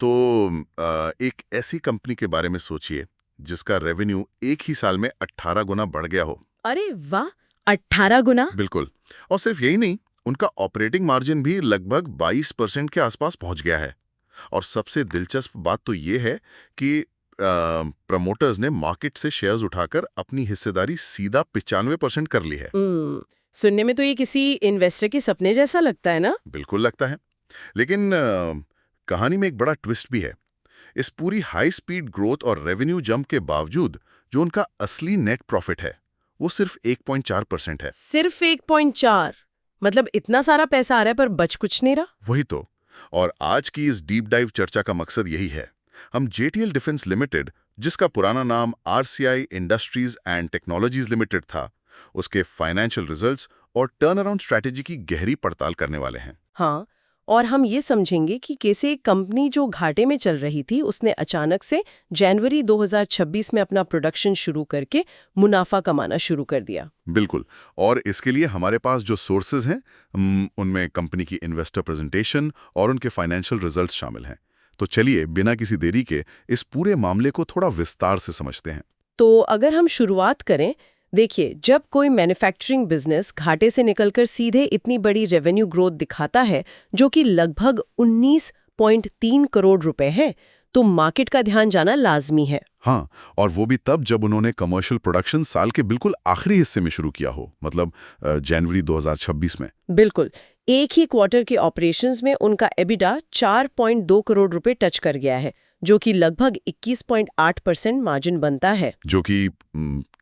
तो एक ऐसी कंपनी के बारे में सोचिए जिसका रेवेन्यू एक ही साल में 18 गुना बढ़ गया हो। अरे वाह, 18 गुना। बिल्कुल। और सिर्फ यही नहीं, उनका ऑपरेटिंग मार्जिन भी लगभग 22% के आसपास पहुंच गया है। और सबसे दिलचस्प बात तो ये है कि प्रमोटर्स ने मार्केट से शेयर्स उठाकर अपनी हिस्सेदारी सीधा 95% कर ली है। सुनने में तो ये किसी इन्वेस्टर के सपने जैसा लगता है ना। बिल्कुल लगता है। लेकिन कहानी में एक बड़ा ट्विस्ट भी है। इस पूरी हाई स्पीड ग्रोथ और रेवेन्यू जंप के बावजूद जो उनका असली नेट प्रॉफिट है वो सिर्फ 1.4% है। सिर्फ 1.4? मतलब इतना सारा पैसा आ रहा है पर बच कुछ नहीं रहा। वही तो। और आज की इस डीप डाइव चर्चा का मकसद यही है। हम जेटीएल डिफेंस लिमिटेड, जिसका पुराना नाम RCI industries and technologies limited था, उसके फाइनेंशियल रिजल्ट्स और टर्न अराउंड स्ट्रैटेजी की गहरी पड़ताल करने वाले हैं। हाँ, और हम ये समझेंगे कि कैसे एक कंपनी जो घाटे में चल रही थी उसने अचानक से जनवरी 2026 में अपना प्रोडक्शन शुरू करके मुनाफा कमाना शुरू कर दिया। बिल्कुल। और इसके लिए हमारे पास जो सोर्सेज हैं उनमें कंपनी की इन्वेस्टर प्रेजेंटेशन और उनके फाइनेंशियल रिजल्ट्स शामिल हैं। तो चलिए बिना किसी देरी के इस पूरे मामले को थोड़ा विस्तार से समझते हैं। तो अगर हम शुरुआत करें, देखिए, जब कोई मैन्युफैक्चरिंग बिजनेस घाटे से निकलकर सीधे इतनी बड़ी रेवेन्यू ग्रोथ दिखाता है जो कि लगभग 19.3 करोड़ रुपए है, तो मार्केट का ध्यान जाना लाजमी है। हाँ, और वो भी तब जब उन्होंने कमर्शियल प्रोडक्शन साल के बिल्कुल आखिरी हिस्से में शुरू किया हो, मतलब जनवरी 2026 में। बिल्कुल। एक ही क्वार्टर के ऑपरेशंस में उनका एबिडा 4.2 करोड़ रुपए टच कर गया है, जो कि लगभग 21.8% मार्जिन बनता है। जो कि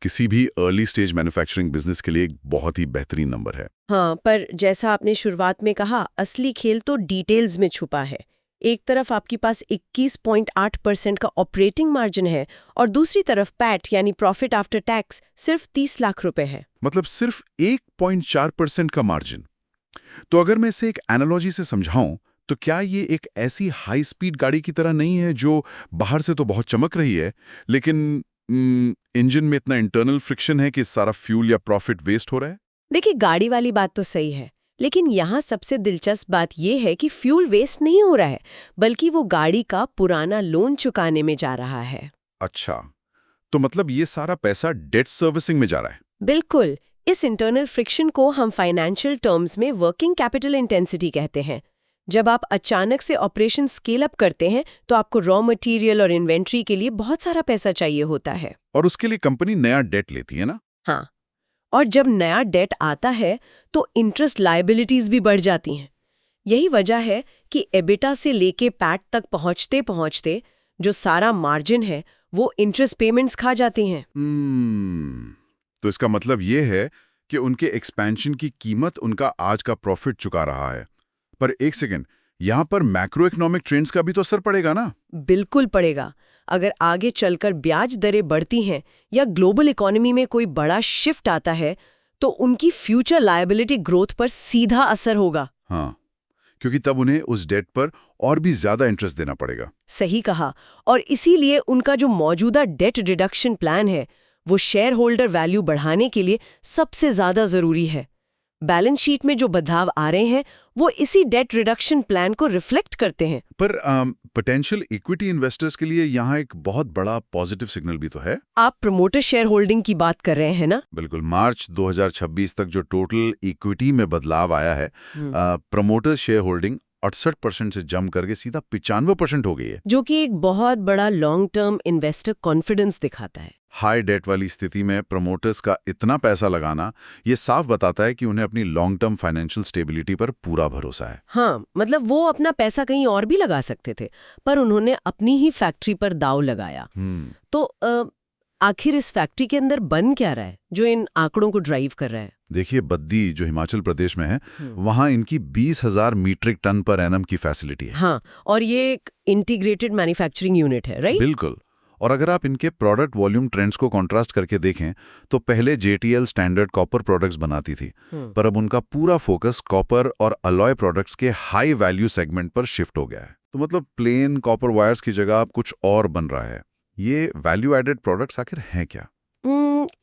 किसी भी अर्ली स्टेज मैन्युफैक्चरिंग बिजनेस के लिए एक बहुत ही बेहतरीन नंबर है। हाँ, पर जैसा आपने शुरुआत में कहा, असली खेल तो डिटेल्स में छुपा है। एक तरफ आपके पास 21.8% का ऑपरेटिंग मार्जिन है और दूसरी तरफ पैट यानी प्रॉफिट आफ्टर टैक्स सिर्फ 30 लाख रुपए है। मतलब सिर्फ 1.4% का मार्जिन। तो अगर मैं इसे एक एनालॉजी से समझाऊं, तो क्या ये एक ऐसी हाई स्पीड गाड़ी की तरह नहीं है जो बाहर से तो बहुत चमक रही है, लेकिन इंजन में इतना इंटरनल फ्रिक्शन है कि सारा फ्यूल या प्रॉफिट वेस्ट हो रहा है? देखिए, गाड़ी वाली बात तो सही है, लेकिन यहाँ सबसे दिलचस्प बात यह है कि फ्यूल वेस्ट नहीं हो रहा है, बल्कि वो गाड़ी का पुराना लोन चुकाने में जा रहा है। अच्छा, तो मतलब ये सारा पैसा डेट सर्विसिंग में जा रहा है? बिल्कुल। इस इंटरनल फ्रिक्शन को हम फाइनेंशियल टर्म्स में वर्किंग कैपिटल इंटेंसिटी कहते हैं। जब आप अचानक से ऑपरेशन स्केल अप करते हैं तो आपको रॉ मटेरियल और इन्वेंट्री के लिए बहुत सारा पैसा चाहिए होता है। और उसके लिए कंपनी नया डेट लेती है ना? हाँ, और जब नया डेट आता है तो इंटरेस्ट लायबिलिटीज भी बढ़ जाती हैं। यही वजह है कि एबिटा से लेके पैट तक पहुंचते पहुंचते जो सारा मार्जिन है वो इंटरेस्ट पेमेंट्स खा जाती हैं। तो इसका मतलब ये है कि उनके एक्सपेंशन की कीमत उनका आज का प्रॉफिट चुका रहा है। पर एक सेकेंड, यहाँ पर मैक्रो इकोनॉमिक ट्रेंड्स का भी तो असर पड़ेगा ना? बिल्कुल पड़ेगा। अगर आगे चलकर ब्याज दरें बढ़ती हैं या ग्लोबल इकोनॉमी में कोई बड़ा शिफ्ट आता है तो उनकी फ्यूचर लायबिलिटी ग्रोथ पर सीधा असर होगा। हाँ, क्योंकि तब उन्हें उस डेट पर और भी ज्यादा इंटरेस्ट देना पड़ेगा। सही कहा। और इसीलिए उनका जो मौजूदा डेट रिडक्शन प्लान है वो शेयर होल्डर वैल्यू बढ़ाने के लिए सबसे ज्यादा जरूरी है। बैलेंस शीट में जो बदलाव आ रहे हैं वो इसी डेट रिडक्शन प्लान को रिफ्लेक्ट करते हैं। पर पोटेंशियल इक्विटी इन्वेस्टर्स के लिए यहाँ एक बहुत बड़ा पॉजिटिव सिग्नल भी तो है। आप प्रमोटर शेयर होल्डिंग की बात कर रहे हैं ना? बिल्कुल। मार्च 2026 तक जो टोटल इक्विटी में बदलाव आया है, प्रमोटर शेयर होल्डिंग 68% से जम करके सीधा 95% हो गई है, जो कि एक बहुत बड़ा लॉन्ग टर्म इन्वेस्टर कॉन्फिडेंस दिखाता है। हाई डेट वाली स्थिति में प्रमोटर्स का इतना पैसा लगाना ये साफ बताता है कि उन्हें अपनी लॉन्ग टर्म फाइनेंशियल स्टेबिलिटी पर पूरा भरोसा है। हाँ, मतलब वो अपना पैसा कहीं और भी लगा सकते थे, पर उन्होंने अपनी ही फैक्ट्री पर दांव लगाया। तो आखिर इस फैक्ट्री के अंदर बन क्या रहा है जो इन आंकड़ों को ड्राइव कर रहा है? देखिए, बद्दी जो हिमाचल प्रदेश में है, वहां इनकी 20,000 मीट्रिक टन पर एनम की फैसिलिटी है। हाँ, और ये एक इंटीग्रेटेड मैन्युफैक्चरिंग यूनिट है, राइट? बिल्कुल। और अगर आप इनके प्रोडक्ट वॉल्यूम ट्रेंड्स को कॉन्ट्रास्ट करके देखें तो पहले जेटीएल स्टैंडर्ड कॉपर प्रोडक्ट्स बनाती थी, पर अब उनका पूरा फोकस कॉपर और अलॉय प्रोडक्ट्स के हाई वैल्यू सेगमेंट पर शिफ्ट हो गया है। तो मतलब प्लेन कॉपर वायर्स की जगह अब कुछ और बन रहा है। ये वैल्यू एडेड प्रोडक्ट्स आखिर हैं क्या?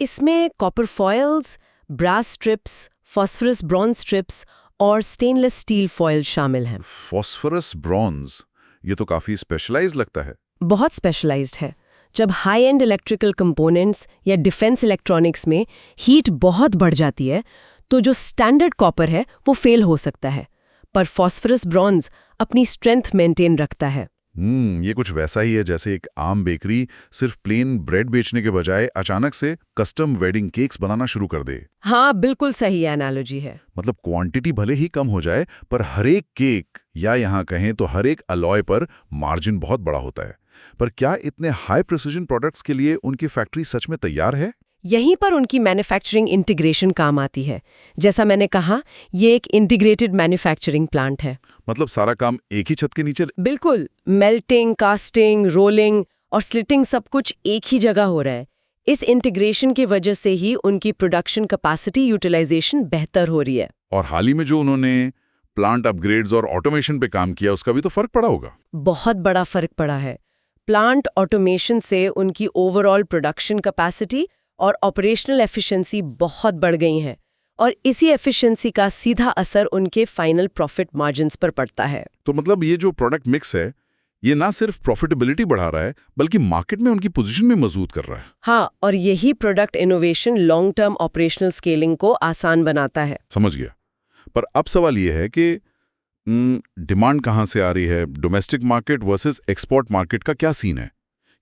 इसमें copper foils, brass strips, phosphorus bronze strips और स्टेनलेस स्टील फॉइल शामिल हैं। फॉस्फरस ब्रॉन्ज, ये तो काफी स्पेशलाइज्ड लगता है। बहुत स्पेशलाइज्ड है। जब हाई एंड इलेक्ट्रिकल कंपोनेंट्स या डिफेंस इलेक्ट्रॉनिक्स में हीट बहुत बढ़ जाती है तो जो स्टैंडर्ड कॉपर है वो फेल हो सकता है, पर फॉस्फरस ब्रॉन्ज अपनी स्ट्रेंथ मेंटेन रखता है। ये कुछ वैसा ही है जैसे एक आम बेकरी सिर्फ प्लेन ब्रेड बेचने के बजाय अचानक से कस्टम वेडिंग केक्स बनाना शुरू कर दे। हाँ, बिल्कुल सही एनालॉजी है। मतलब क्वांटिटी भले ही कम हो जाए पर हर एक केक या यहाँ कहें तो हर एक अलॉय पर मार्जिन बहुत बड़ा होता है। पर क्या इतने हाई प्रिसिजन प्रोडक्ट्स के लिए उनकी फैक्ट्री सच में तैयार है? यहीं पर उनकी मैन्युफैक्चरिंग इंटीग्रेशन काम आती है। जैसा मैंने कहा, ये एक इंटीग्रेटेड मैन्युफैक्चरिंग प्लांट है। मतलब सारा काम एक ही छत के नीचे? बिल्कुल, मेल्टिंग, कास्टिंग, रोलिंग और स्लिटिंग सब कुछ एक ही जगह हो रहा है। इस इंटीग्रेशन की वजह से ही उनकी प्रोडक्शन कैपेसिटी यूटिलाइजेशन बेहतर हो रही है। और हाल ही में जो उन्होंने प्लांट अपग्रेड्स और ऑटोमेशन पे काम किया उसका भी तो फर्क पड़ा होगा। बहुत बड़ा फर्क पड़ा है। प्लांट ऑटोमेशन से उनकी ओवरऑल प्रोडक्शन कैपेसिटी और ऑपरेशनल एफिशिएंसी बहुत बढ़ गई हैं, और इसी एफिशिएंसी का सीधा असर उनके फाइनल प्रॉफिट मार्जिन्स पर पड़ता है। तो मतलब ये जो प्रोडक्ट मिक्स है ये ना सिर्फ प्रॉफिटेबिलिटी बढ़ा रहा है बल्कि मार्केट में उनकी पोजीशन भी मजबूत कर रहा है। हाँ, और यही product innovation long term operational scaling को आसान बनाता है। समझ गया। पर अब सवाल ये है कि डिमांड कहाँ से आ रही है? Domestic market versus export market का क्या सीन है?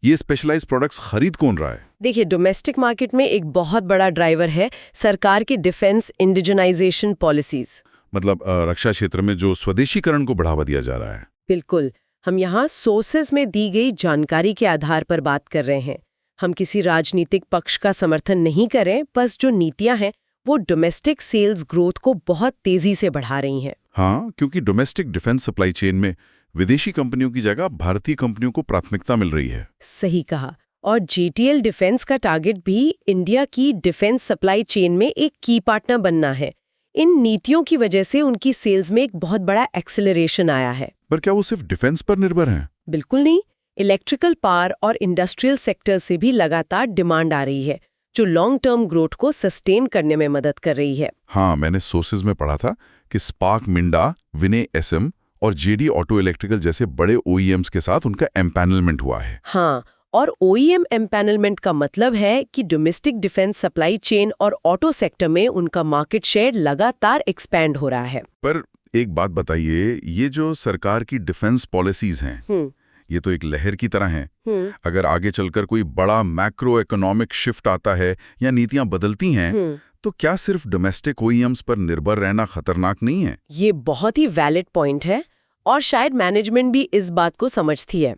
ये स्पेशलाइज्ड प्रोडक्ट्स खरीद कौन रहा है? देखिए, डोमेस्टिक मार्केट में एक बहुत बड़ा ड्राइवर है सरकार की डिफेंस इंडिजनाइजेशन पॉलिसीज। मतलब रक्षा क्षेत्र में जो स्वदेशीकरण को बढ़ावा दिया जा रहा है। बिल्कुल। हम यहाँ सोर्सेज में दी गई जानकारी के आधार पर बात कर रहे हैं। हम किसी राजनीतिक पक्ष का समर्थन नहीं कर रहे, बस जो नीतियां हैं वो डोमेस्टिक सेल्स ग्रोथ को बहुत तेजी से बढ़ा रही हैं। हाँ, क्योंकि डोमेस्टिक डिफेंस सप्लाई चेन में विदेशी कंपनियों की जगह भारतीय कंपनियों को प्राथमिकता मिल रही है। सही कहा। और JTL डिफेंस का टारगेट भी इंडिया की डिफेंस सप्लाई चेन में एक की पार्टनर बनना है। इन नीतियों की वजह से उनकी सेल्स में एक बहुत बड़ा एक्सेलरेशन आया है। पर क्या वो सिर्फ डिफेंस पर निर्भर हैं? बिल्कुल नहीं। इलेक्ट्रिकल पावर और इंडस्ट्रियल सेक्टर से भी लगातार डिमांड आ रही है, जो लॉन्ग टर्म ग्रोथ को सस्टेन करने में मदद कर रही है। हाँ, मैंने सोर्सेज में पढ़ा था कि स्पार्क मिंडा, विनय SM और JD ऑटो इलेक्ट्रिकल जैसे बड़े OEMs के साथ उनका एम्पैनलमेंट हुआ है। हाँ, और OEM एम्पैनलमेंट का मतलब है कि डोमेस्टिक डिफेंस सप्लाई चेन और ऑटो सेक्टर में उनका मार्केट शेयर लगातार एक्सपैंड हो रहा है। पर एक बात बताइए, ये जो सरकार की डिफेंस पॉलिसीज हैं, ये तो एक लहर की तरह हैं। अगर आगे चलकर कोई बड़ा मैक्रो इकोनॉमिक शिफ्ट आता है या नीतियां बदलती हैं, तो क्या सिर्फ डोमेस्टिक OEMs पर निर्भर रहना खतरनाक नहीं है? ये बहुत ही वैलिड पॉइंट है, और शायद मैनेजमेंट भी इस बात को समझती है।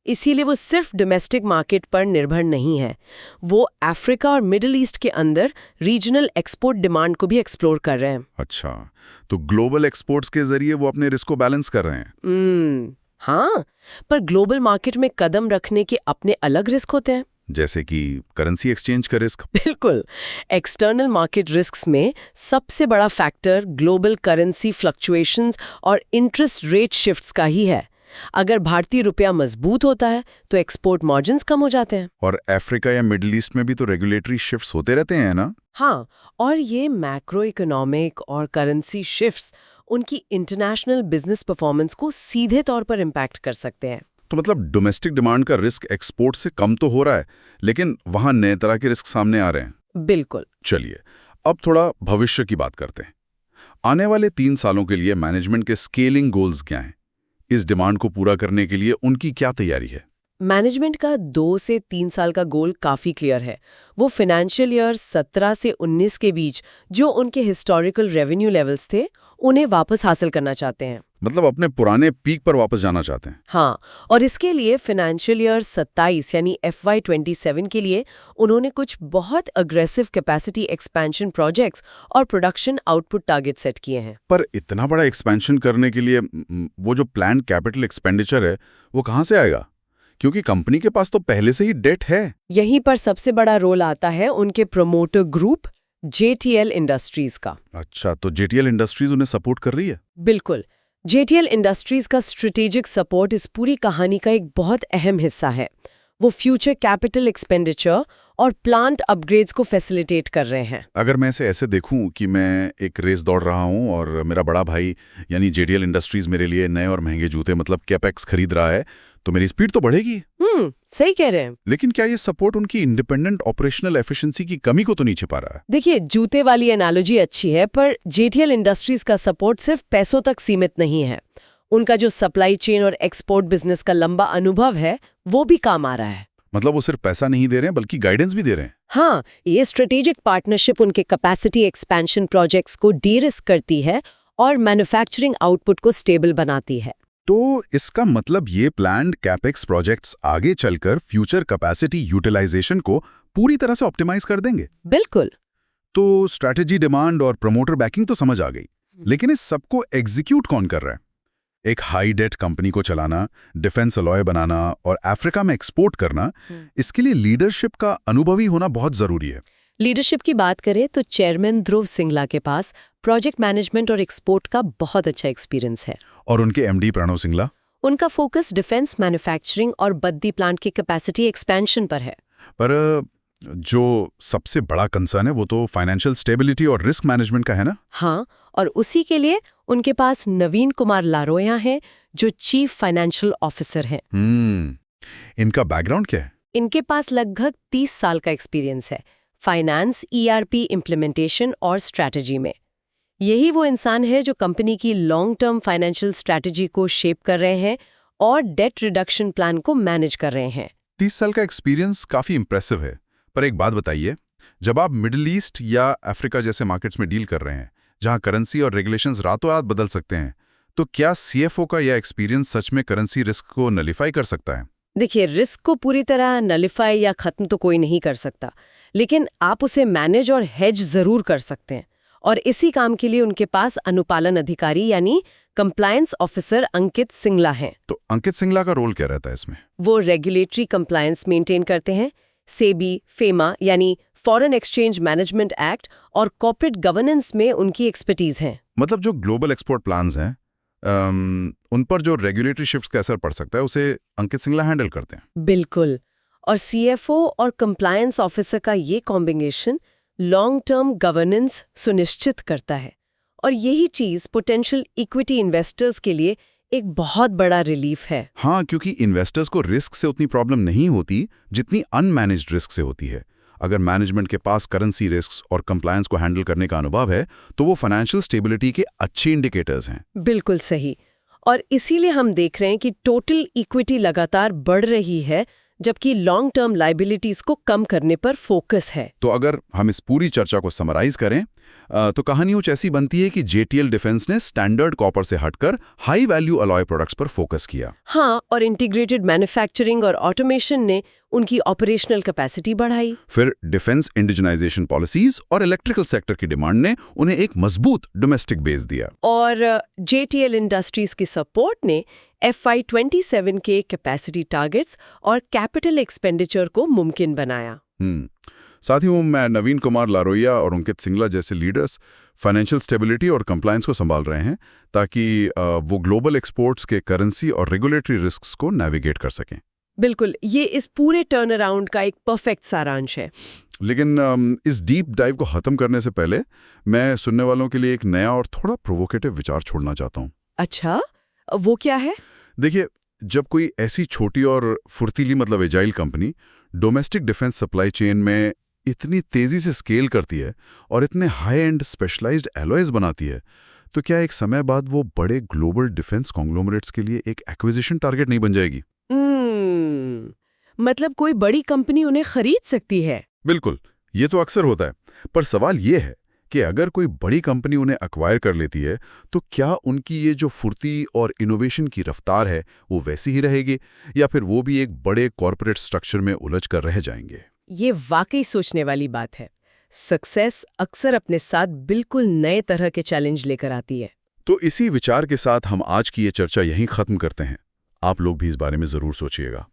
इसीलिए वो सिर्फ डोमेस्टिक मार्केट पर निर्भर नहीं है, वो अफ्रीका और मिडिल ईस्ट के अंदर रीजनल एक्सपोर्ट डिमांड को भी एक्सप्लोर कर रहे हैं। अच्छा, तो ग्लोबल एक्सपोर्ट्स के जरिए वो अपने रिस्क को बैलेंस कर रहे हैं। हाँ, पर ग्लोबल मार्केट में कदम रखने के अपने अलग रिस्क होते हैं। जैसे कि करेंसी एक्सचेंज का रिस्क। बिल्कुल। एक्सटर्नल मार्केट रिस्क्स में सबसे बड़ा फैक्टर ग्लोबल करेंसी फ्लक्चुएशंस और इंटरेस्ट रेट शिफ्ट्स का ही है। अगर भारतीय रुपया मजबूत होता है तो एक्सपोर्ट मार्जिन्स कम हो जाते हैं। और अफ्रीका या मिडिल ईस्ट में भी तो रेगुलेटरी शिफ्ट्स होते रहते हैं ना? हाँ, और ये मैक्रो इकोनॉमिक और करेंसी शिफ्ट्स उनकी इंटरनेशनल बिजनेस परफॉर्मेंस को सीधे तौर पर इम्पैक्ट कर सकते हैं। तो मतलब डोमेस्टिक डिमांड का रिस्क एक्सपोर्ट से कम तो हो रहा है, लेकिन वहां नए तरह के रिस्क सामने आ रहे हैं। बिल्कुल। चलिए, अब थोड़ा भविष्य की बात करते हैं। आने वाले 3 सालों के लिए मैनेजमेंट के स्केलिंग गोल्स क्या हैं? इस डिमांड को पूरा करने के लिए उनकी क्या तैयारी है? मैनेजमेंट का 2 से 3 साल का गोल काफी क्लियर है। वो फाइनेंशियल ईयर 17 से 19 के बीच जो उनके हिस्टोरिकल रेवेन्यू लेवल्स थे उन्हें वापस हासिल करना चाहते हैं। मतलब अपने पुराने पीक पर वापस जाना चाहते हैं। हाँ, और इसके लिए फाइनेंशियल ईयर 27 यानी FY27 के लिए उन्होंने कुछ बहुत अग्रेसिव कैपेसिटी एक्सपेंशन प्रोजेक्ट्स और प्रोडक्शन आउटपुट टारगेट सेट किए हैं। पर इतना बड़ा एक्सपेंशन करने के लिए वो जो प्लान कैपिटल एक्सपेंडिचर है वो कहाँ से आएगा? क्योंकि कंपनी के पास तो पहले से ही डेट है। यहीं पर सबसे बड़ा रोल आता है उनके प्रमोटर ग्रुप JTL इंडस्ट्रीज का। अच्छा, तो JTL इंडस्ट्रीज उन्हें सपोर्ट कर रही है? बिल्कुल। JTL इंडस्ट्रीज का स्ट्रेटेजिक सपोर्ट इस पूरी कहानी का एक बहुत अहम हिस्सा है। वो फ्यूचर कैपिटल एक्सपेंडिचर और प्लांट अपग्रेड्स को फैसिलिटेट कर रहे हैं। अगर मैं इसे ऐसे देखूं कि मैं एक रेस दौड़ रहा हूं और मेरा बड़ा भाई यानी JTL इंडस्ट्रीज मेरे लिए नए और महंगे जूते मतलब कैपेक्स खरीद रहा है, तो मेरी स्पीड तो बढ़ेगी। सही कह रहे हैं। लेकिन क्या ये सपोर्ट उनकी इंडिपेंडेंट ऑपरेशनल एफिशिएंसी की कमी को तो नहीं छिपा रहा है? देखिए, जूते वाली एनालॉजी अच्छी है, पर JTL इंडस्ट्रीज का सपोर्ट सिर्फ पैसों तक सीमित नहीं है। उनका जो सप्लाई चेन और एक्सपोर्ट बिजनेस का लंबा अनुभव है, वो भी काम आ रहा है। मतलब वो सिर्फ पैसा नहीं दे रहे हैं बल्कि गाइडेंस भी दे रहे हैं। हाँ, ये स्ट्रेटेजिक पार्टनरशिप उनके कैपेसिटी एक्सपेंशन प्रोजेक्ट्स को डी-रिस्क करती है और मैन्युफैक्चरिंग आउटपुट को स्टेबल बनाती है। तो इसका मतलब ये प्लान्ड कैपेक्स प्रोजेक्ट्स आगे चलकर फ्यूचर कैपेसिटी यूटिलाइजेशन को पूरी तरह से ऑप्टिमाइज कर देंगे। बिल्कुल। तो स्ट्रैटेजी, डिमांड और प्रमोटर बैकिंग तो समझ आ गई, लेकिन इस सबको एग्जीक्यूट कौन कर रहा है? एक हाई डेट कंपनी को चलाना, डिफेंस अलॉय बनाना और अफ्रीका में एक्सपोर्ट करना, इसके लिए लीडरशिप का अनुभवी होना बहुत जरूरी है। लीडरशिप की बात करें तो चेयरमैन ध्रुव सिंगला के पास प्रोजेक्ट मैनेजमेंट और एक्सपोर्ट का बहुत अच्छा एक्सपीरियंस है। और उनके MD प्रणव सिंगला? उनका फोकस डिफेंस मैन्युफैक्चरिंग और बद्दी प्लांट की कैपेसिटी एक्सपेंशन पर है। पर जो सबसे बड़ा कंसर्न है वो तो फाइनेंशियल स्टेबिलिटी और रिस्क मैनेजमेंट का है ना? हाँ, और उसी के लिए उनके पास नवीन कुमार लारोया हैं, जो चीफ फाइनेंशियल ऑफिसर हैं। इनका बैकग्राउंड क्या है? इनके पास लगभग 30 साल का एक्सपीरियंस है फाइनेंस, ERP इम्प्लीमेंटेशन और स्ट्रैटेजी में। यही वो इंसान है जो कंपनी की लॉन्ग टर्म फाइनेंशियल स्ट्रैटेजी को शेप कर रहे हैं और डेट रिडक्शन प्लान को मैनेज कर रहे हैं। 30 साल का एक्सपीरियंस काफी इंप्रेसिव है। पर एक बात बताइए, जब आप मिडिल ईस्ट या अफ्रीका जैसे मार्केट्स में डील कर रहे हैं जहां करेंसी और रेगुलेशंस रातों रात बदल सकते हैं, तो क्या CFO का यह एक्सपीरियंस सच में करेंसी रिस्क को नलिफाई कर सकता है? देखिए, रिस्क को पूरी तरह नलिफाई या खत्म तो कोई नहीं कर सकता, लेकिन आप उसे मैनेज और हेज जरूर कर सकते हैं। और इसी काम के लिए उनके पास अनुपालन अधिकारी यानी कंप्लायंस ऑफिसर अंकित सिंगला हैं। तो अंकित सिंगला का रोल क्या रहता है इसमें? वो रेगुलेटरी कंप्लायंस मेंटेन करते हैं। सेबी, फेमा यानी फॉरेन एक्सचेंज मैनेजमेंट एक्ट और कॉर्पोरेट गवर्नेंस में उनकी एक्सपर्टीज है। मतलब जो ग्लोबल एक्सपोर्ट प्लान्स हैं उन पर जो रेगुलेटरी शिफ्ट्स का असर पड़ सकता है उसे अंकित सिंगला हैंडल करते हैं। बिल्कुल। और CFO और कंप्लायंस ऑफिसर का ये कॉम्बिनेशन लॉन्ग टर्म गवर्नेंस सुनिश्चित करता है, और यही चीज पोटेंशियल इक्विटी इन्वेस्टर्स के लिए एक बहुत बड़ा रिलीफ है। हाँ, क्योंकि इन्वेस्टर्स को रिस्क से उतनी प्रॉब्लम नहीं होती जितनी अनमैनेज्ड रिस्क से होती है। अगर मैनेजमेंट के पास करेंसी रिस्क और कंप्लायंस को हैंडल करने का अनुभव है तो वो फाइनेंशियल स्टेबिलिटी के अच्छे इंडिकेटर्स हैं। बिल्कुल सही। और इसीलिए हम देख रहे हैं कि टोटल इक्विटी लगातार बढ़ रही है, जबकि लॉन्ग टर्म लायबिलिटीज को कम करने पर फोकस है। तो अगर हम इस पूरी चर्चा को समराइज करें तो कहानी कुछ ऐसी बनती है कि JTL डिफेंस ने स्टैंडर्ड कॉपर से हटकर हाई वैल्यू अलॉय प्रोडक्ट्स पर फोकस किया। हाँ, और इंटीग्रेटेड मैन्युफैक्चरिंग और ऑटोमेशन ने उनकी ऑपरेशनल कैपेसिटी बढ़ाई। फिर डिफेंस इंडिजनाइजेशन पॉलिसीज और इलेक्ट्रिकल सेक्टर की डिमांड ने उन्हें एक मजबूत डोमेस्टिक बेस दिया। और JTL इंडस्ट्रीज की सपोर्ट ने FY27 के कैपेसिटी टारगेट्स और कैपिटल एक्सपेंडिचर को मुमकिन बनाया। साथ ही वो मैं नवीन कुमार लारोया और अंकित सिंगला जैसे लीडर्स फाइनेंशियल स्टेबिलिटी और कंप्लायंस को संभाल रहे हैं ताकि वो ग्लोबल एक्सपोर्ट्स के करेंसी और रेगुलेटरी रिस्क्स को नेविगेट कर सकें। बिल्कुल, ये इस पूरे टर्न अराउंड का एक परफेक्ट सारांश है। लेकिन इस डीप डाइव को खत्म करने से पहले मैं सुनने वालों के लिए एक नया और थोड़ा प्रोवोकेटिव विचार छोड़ना चाहता हूँ। अच्छा, वो क्या है? देखिए, जब कोई ऐसी छोटी और फुर्तीली मतलब agile company domestic defence supply chain में इतनी तेजी से स्केल करती है और इतने हाई एंड स्पेशलाइज्ड एलॉयज बनाती है, तो क्या एक समय बाद वो बड़े ग्लोबल डिफेंस कॉन्ग्लोमरेट्स के लिए एक एक्विजिशन टारगेट नहीं बन जाएगी? मतलब कोई बड़ी कंपनी उन्हें खरीद सकती है? बिल्कुल, ये तो अक्सर होता है। पर सवाल ये है कि अगर कोई बड़ी कंपनी उन्हें एक्वायर कर लेती है तो क्या उनकी ये जो फुर्ती और इनोवेशन की रफ्तार है वो वैसी ही रहेगी, या फिर वो भी एक बड़े कॉर्पोरेट स्ट्रक्चर में उलझ कर रह जाएंगे? ये वाकई सोचने वाली बात है। सक्सेस अक्सर अपने साथ बिल्कुल नए तरह के चैलेंज लेकर आती है। तो इसी विचार के साथ हम आज की ये चर्चा यहीं खत्म करते हैं। आप लोग भी इस बारे में जरूर सोचिएगा।